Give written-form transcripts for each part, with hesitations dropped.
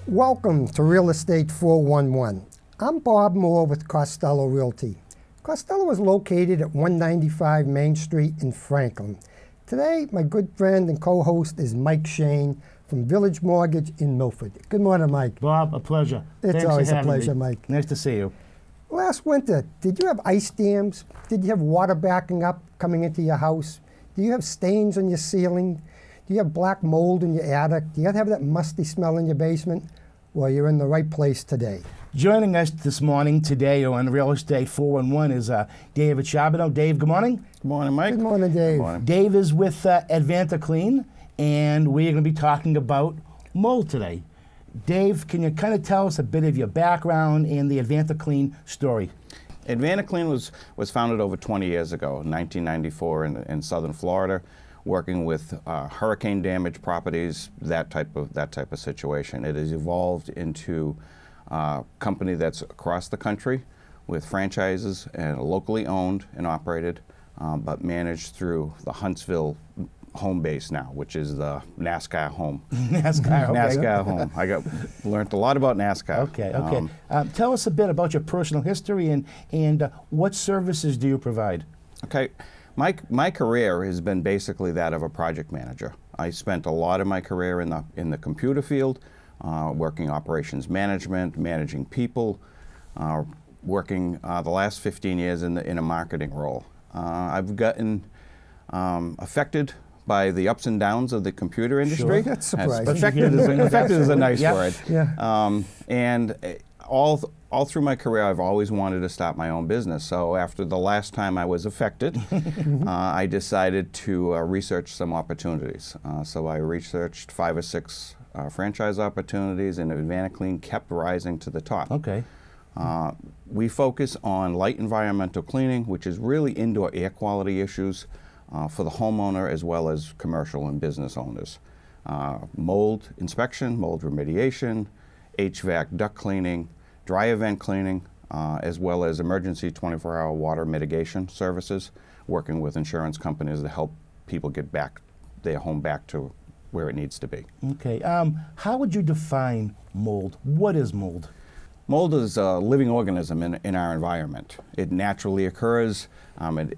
Welcome to Real Estate 411. I'm Bob Moore with Costello Realty. Costello is located at 195 Main Street in Franklin. Today, my good friend and co-host is Mike Shane from Village Mortgage in Milford. Good morning, Mike. Bob, a pleasure. It's Thanks always for a having pleasure, me. Mike. Nice to see you. Last winter, did you have ice dams? Did you have water backing up coming into your house? Do you have stains on your ceiling? Do you have black mold in your attic? Do you have that musty smell in your basement? Well, you're in the right place today. Joining us this morning, today on Real Estate 411 is Dave Charbonneau. Dave, good morning. Good morning, Mike. Good morning, Dave. Good morning. Dave is with Advanta Clean, and we're going to be talking about mold today. Dave, can you kind of tell us a bit of your background and the Advanta Clean story? Advanta Clean was founded over 20 years ago, in 1994 in southern Florida, working with hurricane damaged properties, that type of situation. It has evolved into a company that's across the country with franchises and locally owned and operated, but managed through the Huntsville home base now, which is the NASCAR home. NASCAR, okay. NASCAR home. I learned a lot about NASCAR. Okay. Tell us a bit about your personal history and what services do you provide? Okay. My career has been basically that of a project manager. I spent a lot of my career in the computer field, working operations management, managing people, working the last 15 years in a marketing role. I've gotten affected by the ups and downs of the computer industry. Sure, that's surprising. Affected is a nice Yeah. word. Yeah. And all through my career, I've always wanted to start my own business. So after the last time I was affected, I decided to research some opportunities. So I researched 5 or 6 franchise opportunities, and Advanta Clean kept rising to the top. Okay. We focus on light environmental cleaning, which is really indoor air quality issues for the homeowner as well as commercial and business owners. Mold inspection, mold remediation, HVAC duct cleaning, dry event cleaning, as well as emergency 24-hour water mitigation services, working with insurance companies to help people get their home back to where it needs to be. Okay. How would you define mold? What is mold? Mold is a living organism in our environment. It naturally occurs.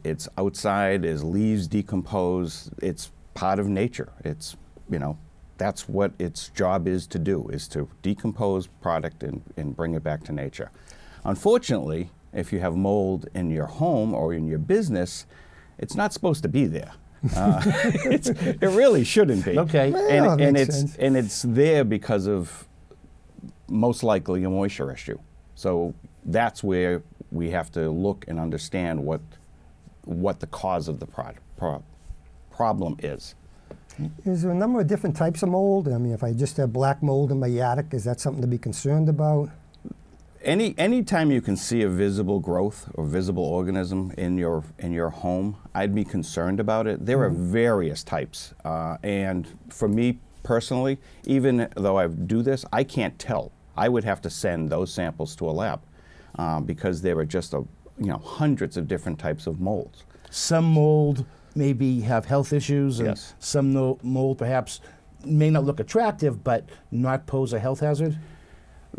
It's outside as leaves decompose. It's part of nature. It's, that's what its job is to do, is to decompose product and bring it back to nature. Unfortunately, if you have mold in your home or in your business, it's not supposed to be there. It really shouldn't be. Okay. Well, and makes sense. it's there because of most likely a moisture issue. So that's where we have to look and understand what the cause of the problem is. Is there a number of different types of mold? I mean, if I just have black mold in my attic, is that something to be concerned about? Any time you can see a visible growth or visible organism in your home, I'd be concerned about it. There are various types, and for me personally, even though I do this, I can't tell. I would have to send those samples to a lab because there are just hundreds of different types of molds. Some mold maybe have health issues, and Yes. some mold perhaps may not look attractive but not pose a health hazard?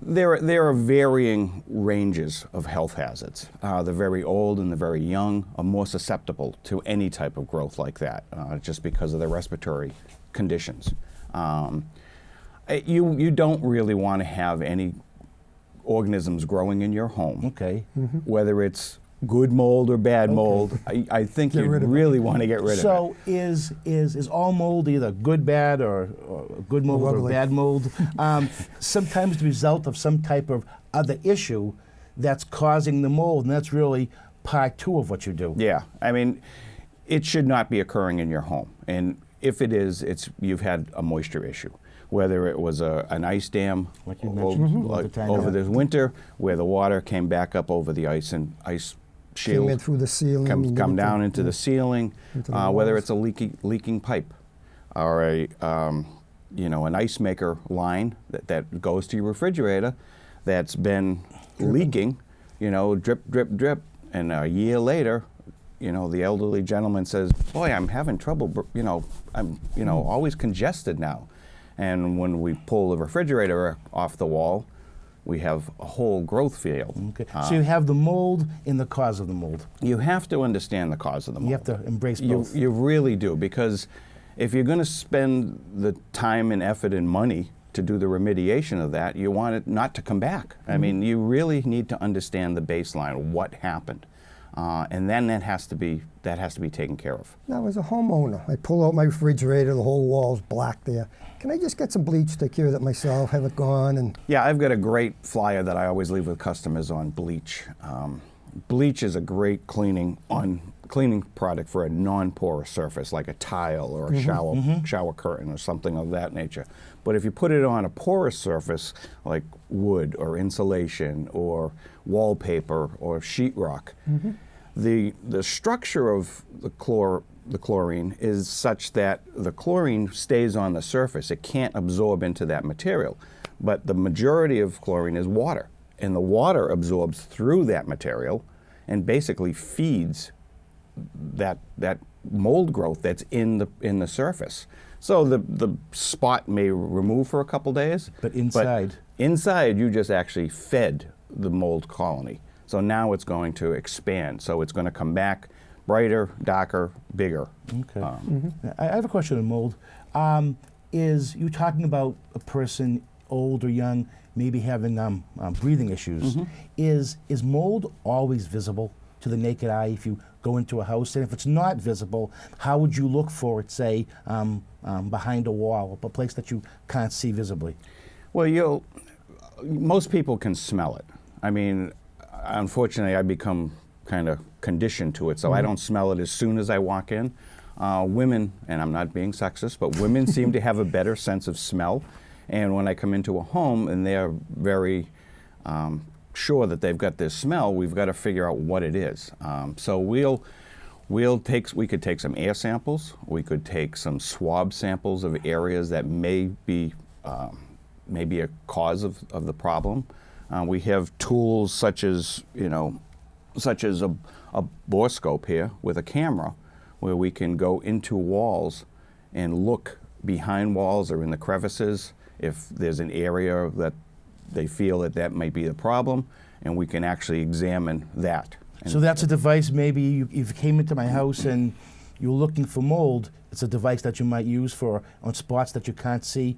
There are varying ranges of health hazards. The very old and the very young are more susceptible to any type of growth like that, just because of their respiratory conditions. You don't really want to have any organisms growing in your home. Okay. Whether it's good mold or bad mold, I think you really want to get rid of it. So is all mold either good, bad, or good mold or Lovely. bad mold? Sometimes the result of some type of other issue that's causing the mold, and that's really part 2 of what you do. Yeah, I mean, it should not be occurring in your home. And if it is, you've had a moisture issue. Whether it was an ice dam Like you mentioned, over this winter, where the water came baback up over the ice shield, Came in through the ceiling. come down into the ceiling, Into the whether walls. it's a leaking pipe, or an ice maker line that goes to your refrigerator that's been leaking, drip, drip, drip, and a year later, the elderly gentleman says, "Boy, I'm having trouble, I'm always congested now." And when we pull the refrigerator off the wall, we have a whole growth field. Okay. So you have the mold and the cause of the mold. You have to understand the cause of the mold. You have to embrace both. You really do, because if you're going to spend the time and effort and money to do the remediation of that, you want it not to come back. I mean, you really need to understand the baseline, what happened, and then that has to be taken care of. Now, as a homeowner, I pull out my refrigerator, the whole wall's black there. Can I just get some bleach, take care of that myself, have it gone? And Yeah, I've got a great flyer that I always leave with customers on bleach. Bleach is a great cleaning product for a non-porous surface, like a tile or a shower curtain or something of that nature. But if you put it on a porous surface, like wood or insulation or wallpaper or sheetrock, the structure of the chlorine is such that the chlorine stays on the surface. It can't absorb into that material. But the majority of chlorine is water, and the water absorbs through that material and basically feeds that mold growth that's in the surface. So the spot may remove for a couple days, But inside? inside you just actually fed the mold colony. So now it's going to expand. So it's going to come back brighter, darker, bigger. Okay. I have a question on mold. Is you talking about a person, old or young, maybe having breathing issues? Is mold always visible to the naked eye if you go into a house? And if it's not visible, how would you look for it, say, behind a wall, a place that you can't see visibly? Well, most people can smell it. I mean, unfortunately, I become kind of conditioned to it, so I don't smell it as soon as I walk in. Women, and I'm not being sexist, but women seem to have a better sense of smell. And when I come into a home and they're very sure that they've got this smell, we've got to figure out what it is. So we could take some air samples. We could take some swab samples of areas that may be a cause of the problem. We have tools such as a borescope here with a camera, where we can go into walls and look behind walls or in the crevices if there's an area that they feel that might be the problem, and we can actually examine that. So that's a device, maybe you came into my house and you're looking for mold, it's a device that you might use on spots that you can't see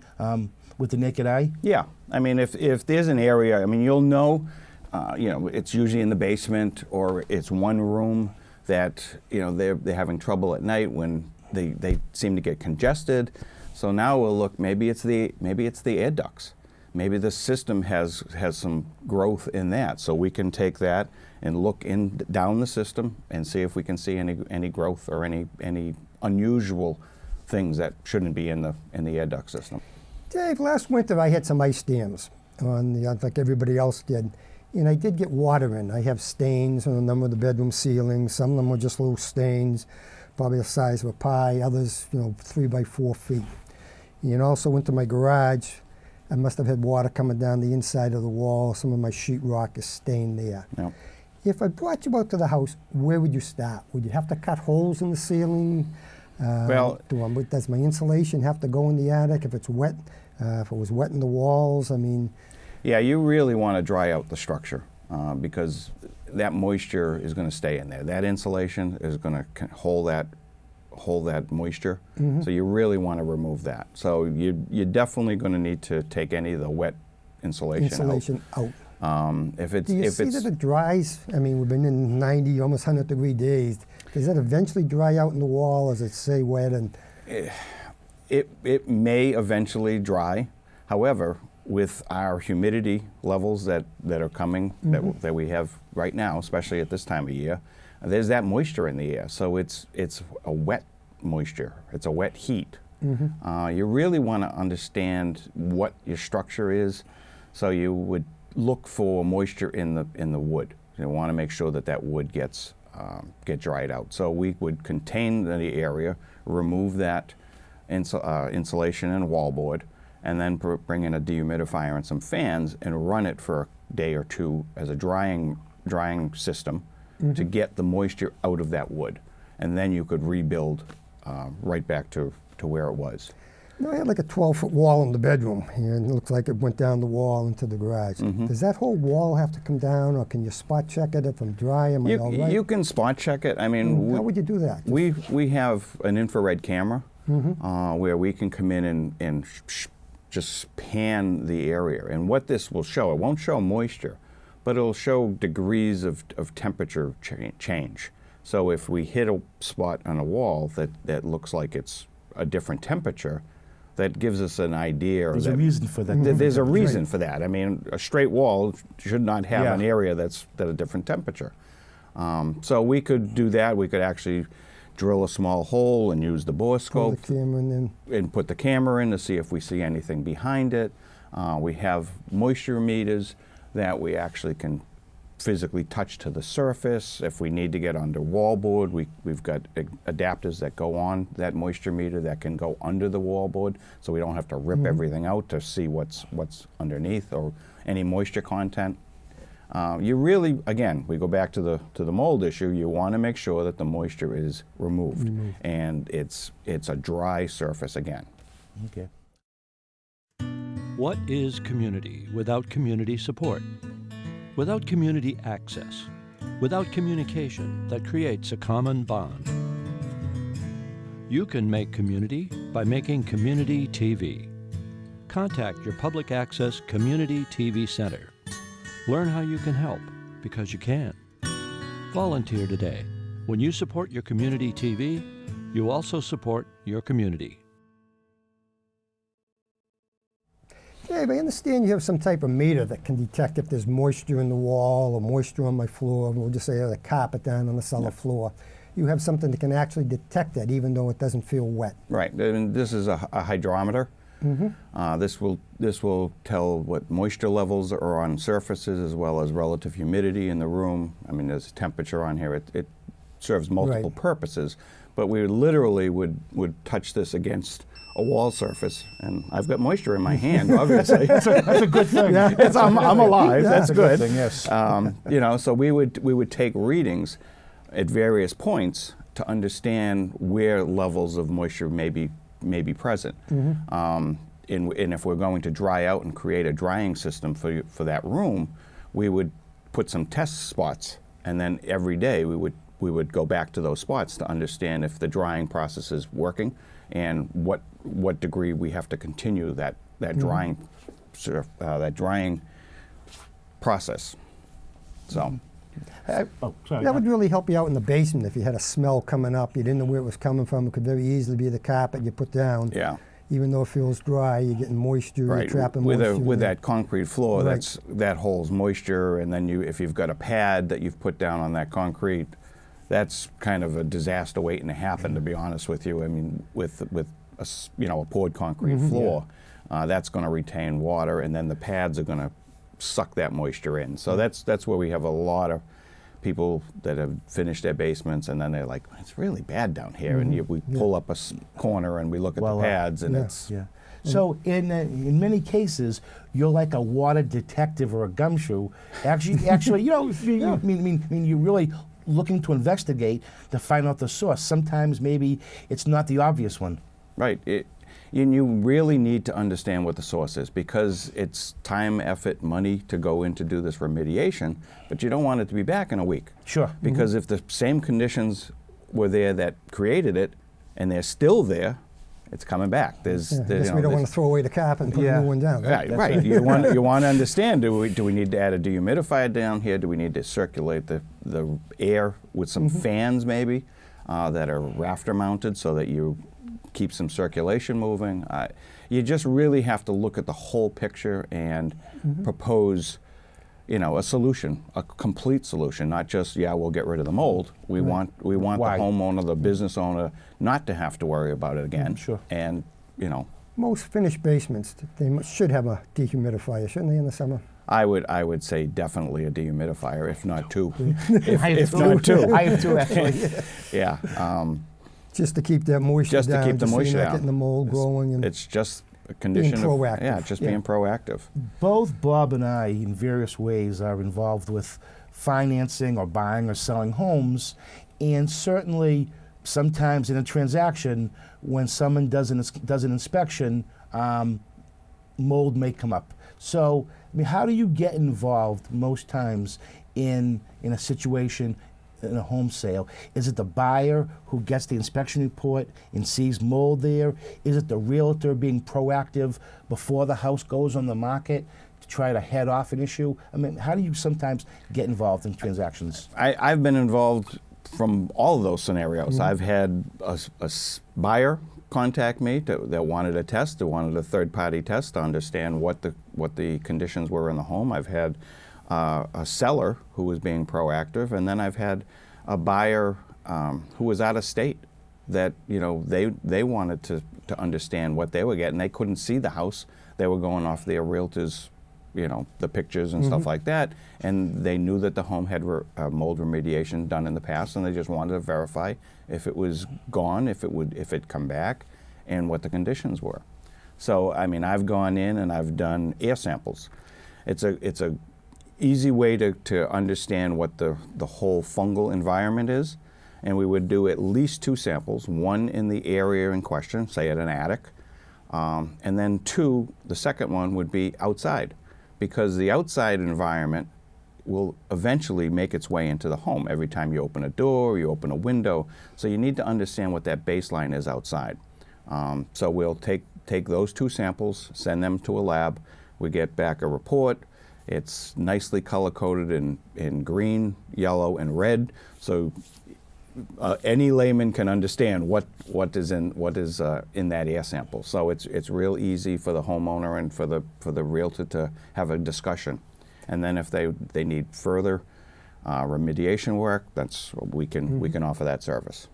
with the naked eye? Yeah, I mean, if there's an area, I mean, you'll know, it's usually in the basement, or it's one room that, they're having trouble at night when they seem to get congested. So now we'll look, maybe it's the air ducts. Maybe the system has some growth in that. So we can take that and look down the system and see if we can see any growth or any unusual things that shouldn't be in the air duct system. Dave, last winter I had some ice dams like everybody else did, and I did get water in. I have stains on a number of the bedroom ceilings. Some of them were just little stains, probably the size of a pie. Others, 3 by 4 feet. And also into my garage, I must have had water coming down the inside of the wall. Some of my sheetrock is stained there. Yep. If I brought you out to the house, where would you start? Would you have to cut holes in the ceiling? Does my insulation have to go in the attic if it's wet? If it was wet in the walls, I mean. Yeah, you really want to dry out the structure because that moisture is going to stay in there. That insulation is going to hold that moisture. So you really want to remove that. So you're definitely going to need to take any of the wet insulation out. Do you see that it dries? I mean, we've been in 90, almost 100-degree days. Does that eventually dry out in the wall, or does it stay wet? And it may eventually dry. However, with our humidity levels that are coming, that we have right now, especially at this time of year, there's that moisture in the air. So it's a wet moisture. It's a wet heat. You really want to understand what your structure is. So you would look for moisture in the wood. You want to make sure that wood get dried out. So we would contain the area, remove that insulation and wallboard, and then bring in a dehumidifier and some fans and run it for a day or two as a drying system to get the moisture out of that wood. And then you could rebuild right back to where it was. No, I had like a 12-foot wall in the bedroom, and it looks like it went down the wall into the garage. Does that whole wall have to come down, or can you spot check it if I'm dry? Am I all right? You can spot check it. I mean, How would you do that? we have an infrared camera where we can come in and just pan the area. And what this will show, it won't show moisture, but it'll show degrees of temperature change. So if we hit a spot on a wall that looks like it's a different temperature, that gives us an idea. There's a reason for that. There's a reason for that. I mean, a straight wall should not have an area that's at a different temperature. So we could do that. We could actually drill a small hole and use the bore scope Pull the camera in. and put the camera in to see if we see anything behind it. We have moisture meters that we actually can physically touch to the surface. If we need to get under wallboard, we've got adapters that go on that moisture meter that can go under the wallboard, so we don't have to rip everything out to see what's underneath or any moisture content. You really, again, we go back to the mold issue. You want to make sure that the moisture is removed and it's a dry surface again. Okay. What is community without community support? Without community access? Without communication that creates a common bond? You can make community by making community TV. Contact your public access community TV center. Learn how you can help, because you can. Volunteer today. When you support your community TV, you also support your community. Dave, I understand you have some type of meter that can detect if there's moisture in the wall or moisture on my floor. We'll just say the carpet down on the cellar floor. You have something that can actually detect that even though it doesn't feel wet. Right, and this is a hydrometer. This will tell what moisture levels are on surfaces as well as relative humidity in the room. I mean, there's temperature on here. It serves multiple purposes, but we literally would touch this against a wall surface, and I've got moisture in my hand, obviously. That's a good thing. I'm alive. That's a good. thing, yes. So we would take readings at various points to understand where levels of moisture may be present. And if we're going to dry out and create a drying system for that room, we would put some test spots, and then every day we would go back to those spots to understand if the drying process is working and what degree we have to continue that drying process. So. Sorry. That would really help you out in the basement if you had a smell coming up. You didn't know where it was coming from. It could very easily be the carpet you put down. Yeah. Even though it feels dry, you're getting moisture, you're trapping moisture. With that concrete floor, that holds moisture, and then if you've got a pad that you've put down on that concrete, that's kind of a disaster waiting to happen, to be honest with you. I mean, with a poured concrete floor, that's going to retain water, and then the pads are going to suck that moisture in. So that's where we have a lot of people that have finished their basements, and then they're like, it's really bad down here, and we pull up a corner and we look at the pads, and it's So in many cases, you're like a water detective or a gumshoe. Actually, you're really looking to investigate to find out the source. Sometimes maybe it's not the obvious one. Right. You really need to understand what the source is, because it's time, effort, money to go in to do this remediation, but you don't want it to be back in a week. Sure. Because if the same conditions were there that created it and they're still there, it's coming back. I guess we don't want to throw away the carpet and put a new one down. Right. You want to understand, do we need to add a dehumidifier down here? Do we need to circulate the air with some fans maybe that are rafter mounted so that you keep some circulation moving? You just really have to look at the whole picture and propose, a solution, a complete solution, not just, we'll get rid of the mold. We want the homeowner, the business owner, not to have to worry about it again. Sure. And, Most finished basements, they should have a dehumidifier, shouldn't they, in the summer? I would say definitely a dehumidifier, if not two. if not two. I have two, actually. Yeah. Just to keep that moisture down. Just to keep the moisture so you're not down. getting the mold growing. And It's just a condition being proactive. of being proactive. Both Bob and I, in various ways, are involved with financing or buying or selling homes, and certainly sometimes in a transaction, when someone does an inspection, mold may come up. So, I mean, how do you get involved most times in a situation, in a home sale? Is it the buyer who gets the inspection report and sees mold there? Is it the realtor being proactive before the house goes on the market to try to head off an issue? I mean, how do you sometimes get involved in transactions? I've been involved from all of those scenarios. I've had a buyer contact me that wanted a test, that wanted a third-party test to understand what the conditions were in the home. I've had a seller who was being proactive, and then I've had a buyer who was out of state that they wanted to understand what they were getting. They couldn't see the house. They were going off their realtor's, the pictures and stuff like that, and they knew that the home had mold remediation done in the past, and they just wanted to verify if it was gone, if it'd come back, and what the conditions were. So, I mean, I've gone in and I've done air samples. It's a easy way to understand what the whole fungal environment is, and we would do at least 2 samples, one in the area in question, say at an attic, and then 2, the second one would be outside, because the outside environment will eventually make its way into the home every time you open a door, you open a window, so you need to understand what that baseline is outside. So we'll take those 2 samples, send them to a lab, we get back a report. It's nicely color-coded in green, yellow, and red, so any layman can understand what is in that air sample. So it's real easy for the homeowner and for the realtor to have a discussion. And then if they need further remediation work, we can offer that service.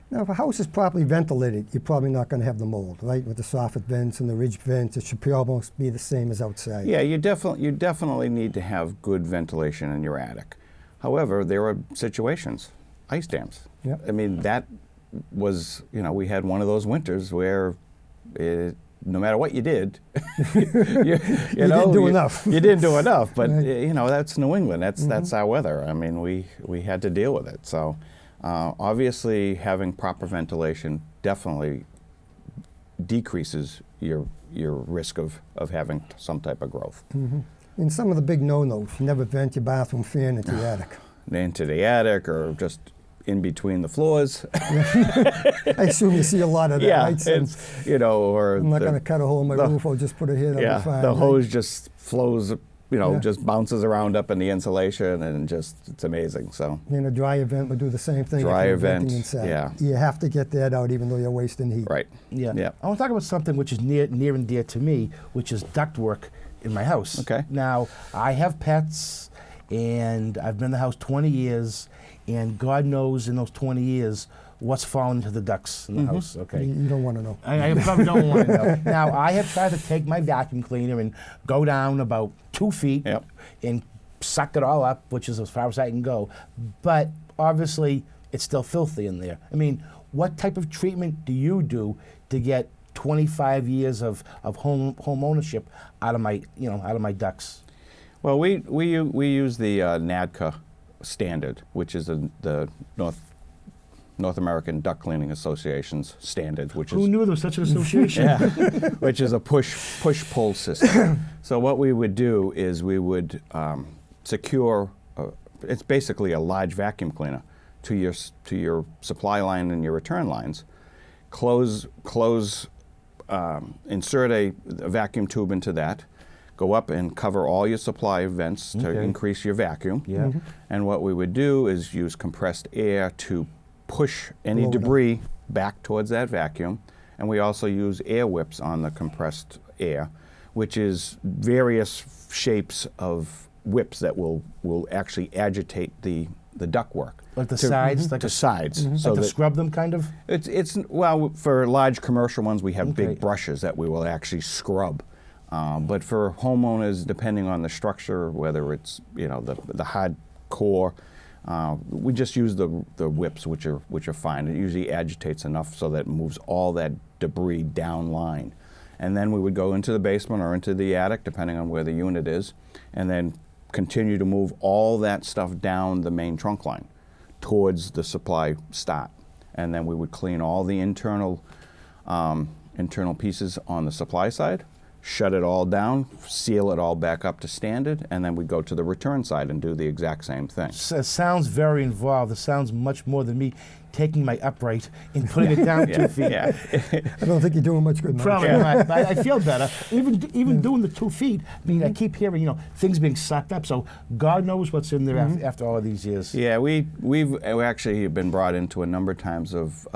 Now, if a house is properly ventilated, you're probably not going to have the mold, right? With the soffit vents and the ridge vents, it should almost be the same as outside. Yeah, you definitely need to have good ventilation in your attic. However, there are situations, ice dams. Yep. I mean, that was, we had one of those winters where no matter what you did, you didn't do enough. You didn't do enough, but Right. that's New England. That's our weather. I mean, we had to deal with it. So obviously, having proper ventilation definitely decreases your risk of having some type of growth. And some of the big no-nos, you never vent your bathroom fan into the attic. Into the attic or just in between the floors. I assume you see a lot of that, Yeah, right? Since or I'm not going to cut a hole in my roof, I'll just put it here, that'll be fine. the right? hose just flows, Yeah. just bounces around up in the insulation, and it's amazing. So A dryer vent would do the same thing. if Dryer you're venting vent, inside. yeah. You have to get that out even though you're wasting heat. right, Yeah. Yeah. I want to talk about something which is near and dear to me, which is ductwork in my house. Okay. Now, I have pets, and I've been in the house 20 years, and God knows in those 20 years what's fallen into the ducts in the house. Okay. You don't want to know. I probably don't want to know. Now, I have tried to take my vacuum cleaner and go down about 2 feet Yep. and suck it all up, which is as far as I can go. But obviously, it's still filthy in there. I mean, what type of treatment do you do to get 25 years of home ownership out of my ducts? Well, we use the NADCA standard, which is the North American Duct Cleaning Association's standard, which Who is knew there was such an association? yeah, which is a push-pull system. So what we would do is we would secure. It's basically a large vacuum cleaner to your supply line and your return lines. Insert a vacuum tube into that. Go up and cover all your supply vents to Okay. increase your vacuum. Yeah. And what we would do is use compressed air to push any Blow it up. debris back towards that vacuum. And we also use air whips on the compressed air, which is various shapes of whips that will actually agitate the ductwork. Like the sides? Like to sides. So to that scrub them, kind of? well, for large commercial ones, we have Okay. big brushes that we will actually scrub. But for homeowners, depending on the structure, whether it's the hard core, we just use the whips, which are fine. It usually agitates enough so that it moves all that debris down line, and then we would go into the basement or into the attic, depending on where the unit is, and then continue to move all that stuff down the main trunk line towards the supply start. and then we would clean all the internal pieces on the supply side, shut it all down, seal it all back up to standard, and then we go to the return side and do the exact same thing. It sounds very involved. It sounds much more than me taking my upright and putting it down 2 feet. Yeah. I don't think you're doing much good, Mike. Probably not. But I feel better. Even doing the 2 feet. I mean, I keep hearing things being sucked up. So God knows what's in there after all of these years. Yeah, we actually have been brought into a number of times of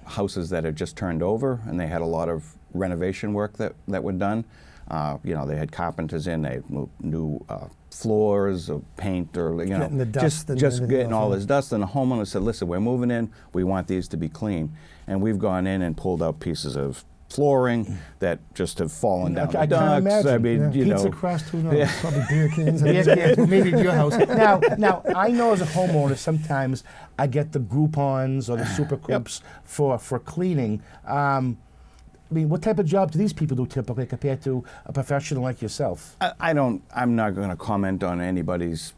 houses that had just turned over, and they had a lot of renovation work that were done. They had carpenters in, they had new floors or paint, or getting the dust just getting all this dust. And the homeowner said, "Listen, we're moving in. We want these to be clean." And we've gone in and pulled out pieces of flooring that just have fallen down the I can't ducts. imagine. I mean, Pizza crust, who knows? Yeah. Probably beer cans. Maybe at your house. Now, I know as a homeowner, sometimes I get the Groupons or the Super Coops for cleaning. I mean, what type of job do these people do typically compared to a professional like yourself? I'm not going to comment on anybody's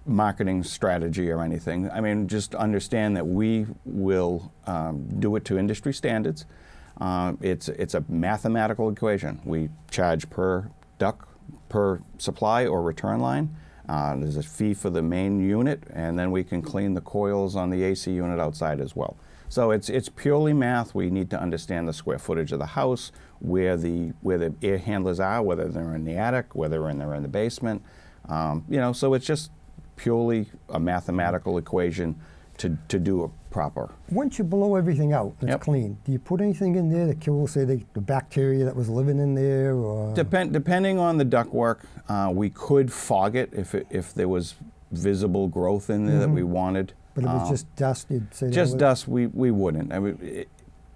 marketing strategy or anything. I mean, just understand that we will do it to industry standards. It's a mathematical equation. We charge per duct, per supply or return line. There's a fee for the main unit, and then we can clean the coils on the AC unit outside as well. So it's purely math. We need to understand the square footage of the house, where the air handlers are, whether they're in the attic, whether they're in the basement. So it's just purely a mathematical equation to do a proper. Once you blow everything out, it's Yep. clean. Do you put anything in there that kills, say, the bacteria that was living in there, or? Depending on the ductwork, we could fog it if there was visible growth in there that we wanted. But if it was just dust, you'd say Just that dust, we wouldn't. I mean,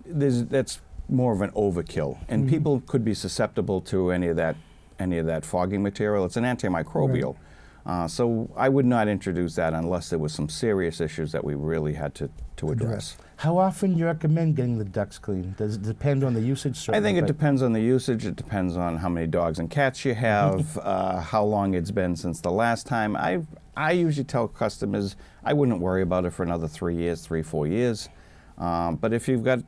that's more of an overkill, and people could be susceptible to any of that fogging material. It's an antimicrobial, so I would not introduce that unless there was some serious issues that we really had to address. How often do you recommend getting the ducts clean? Does it depend on the usage? I think it but- depends on the usage. It depends on how many dogs and cats you have, how long it's been since the last time. I usually tell customers I wouldn't worry about it for another 3 years, 4 years. But if you've got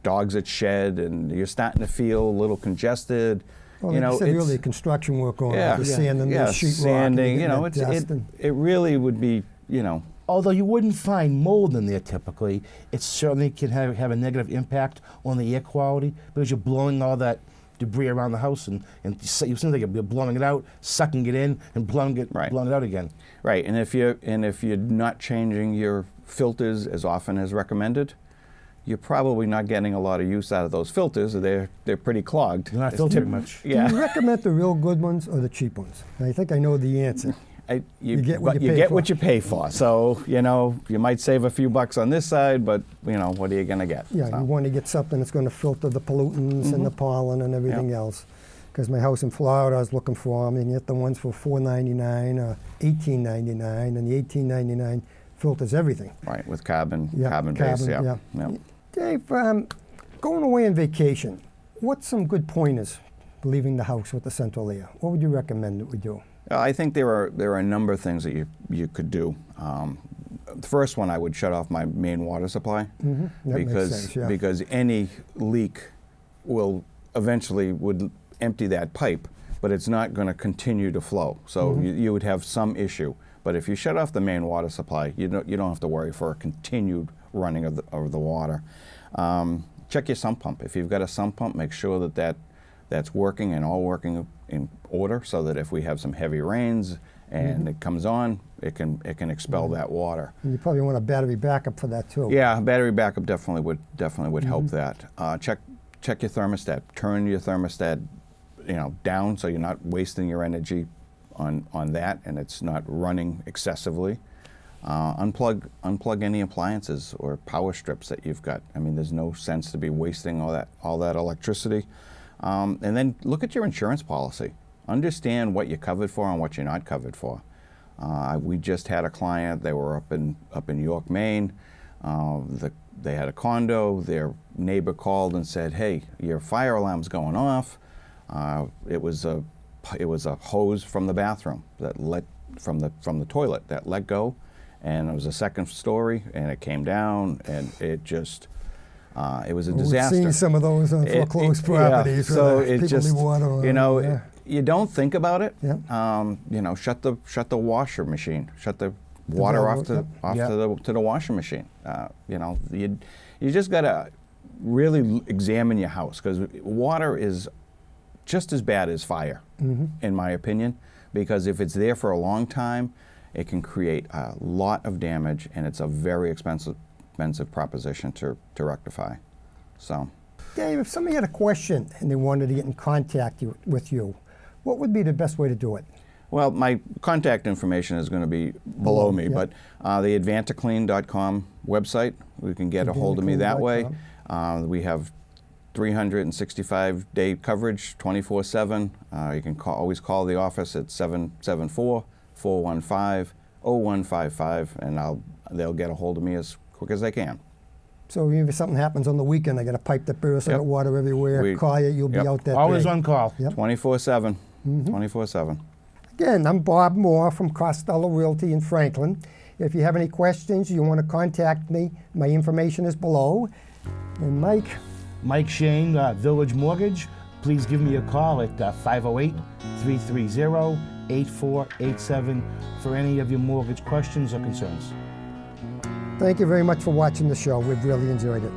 dogs that shed and you're starting to feel a little congested, Well, you like know, you said, it's, really construction work on yeah, the sanding, the sheetrock, sanding. and It really would be, Although you wouldn't find mold in there typically, it certainly can have a negative impact on the air quality because you're blowing all that debris around the house, and you seem like you're blowing it out, sucking it in, and blowing it out again. Right, and if you're not changing your filters as often as recommended, you're probably not getting a lot of use out of those filters. They're pretty clogged. You're not filtering much. Yeah. Do you recommend the real good ones or the cheap ones? I think I know the answer. You get what but you you pay get for. what you pay for. So, you might save a few bucks on this side, but, what are you going to get? Yeah, So, you want to get something that's going to filter the pollutants and the pollen and everything else. Because my house in Florida, I was looking for them, and you get the ones for $4.99 or $18.99, and the $18.99 filters everything. Right, with carbon Yeah, base. carbon, Yeah. Dave, going away on vacation, what's some good pointers for leaving the house with the central air? What would you recommend that we do? I think there are a number of things that you could do. The first one, I would shut off my main water supply That makes sense, yeah. because any leak will eventually would empty that pipe, but it's not going to continue to flow. So you would have some issue. But if you shut off the main water supply, you don't have to worry for a continued running of the water. Check your sump pump. If you've got a sump pump, make sure that's working and all working in order, so that if we have some heavy rains and it comes on, it can expel that water. And you probably want a battery backup for that too. Yeah, battery backup definitely would help that. Check your thermostat. Turn your thermostat, down, so you're not wasting your energy on that, and it's not running excessively. Unplug any appliances or power strips that you've got. I mean, there's no sense to be wasting all that electricity. And then look at your insurance policy. Understand what you're covered for and what you're not covered for. We just had a client. They were up in York, Maine. They had a condo. Their neighbor called and said, "Hey, your fire alarm's going off." It was a hose from the bathroom that from the toilet that let go, and it was a second story, and it came down, and it just, it was a We've disaster. seen some of those on foreclosed properties. So where it people just, leave water on. you know, Yeah. you don't think about it. Yeah. You know, shut the washer machine, shut the water valve, off to yep. to the washing machine. You know, you just gotta really examine your house, because water is just as bad as fire, in my opinion, because if it's there for a long time, it can create a lot of damage, and it's a very expensive proposition to rectify. So, Dave, if somebody had a question and they wanted to get in contact with you, what would be the best way to do it? well, my contact information is going to be below me, Yep. but the AdvantaClean.com website, we can get a hold of me that way. We have 365-day coverage, 24/7. You can always call the office at 774-415-0155, and they'll get a hold of me as quick as they can. So if something happens on the weekend, I got a pipe that bursts, I Yep. got water everywhere, call you, you'll be Yep. out that Always day. on call. Yep. 24/7. 24/7. Again, I'm Bob Moore from Costello Realty in Franklin. If you have any questions, you want to contact me, my information is below. And Mike, Mike Shane, Village Mortgage. Please give me a call at 508-330-8487 for any of your mortgage questions or concerns. thank you very much for watching the show. We've really enjoyed it.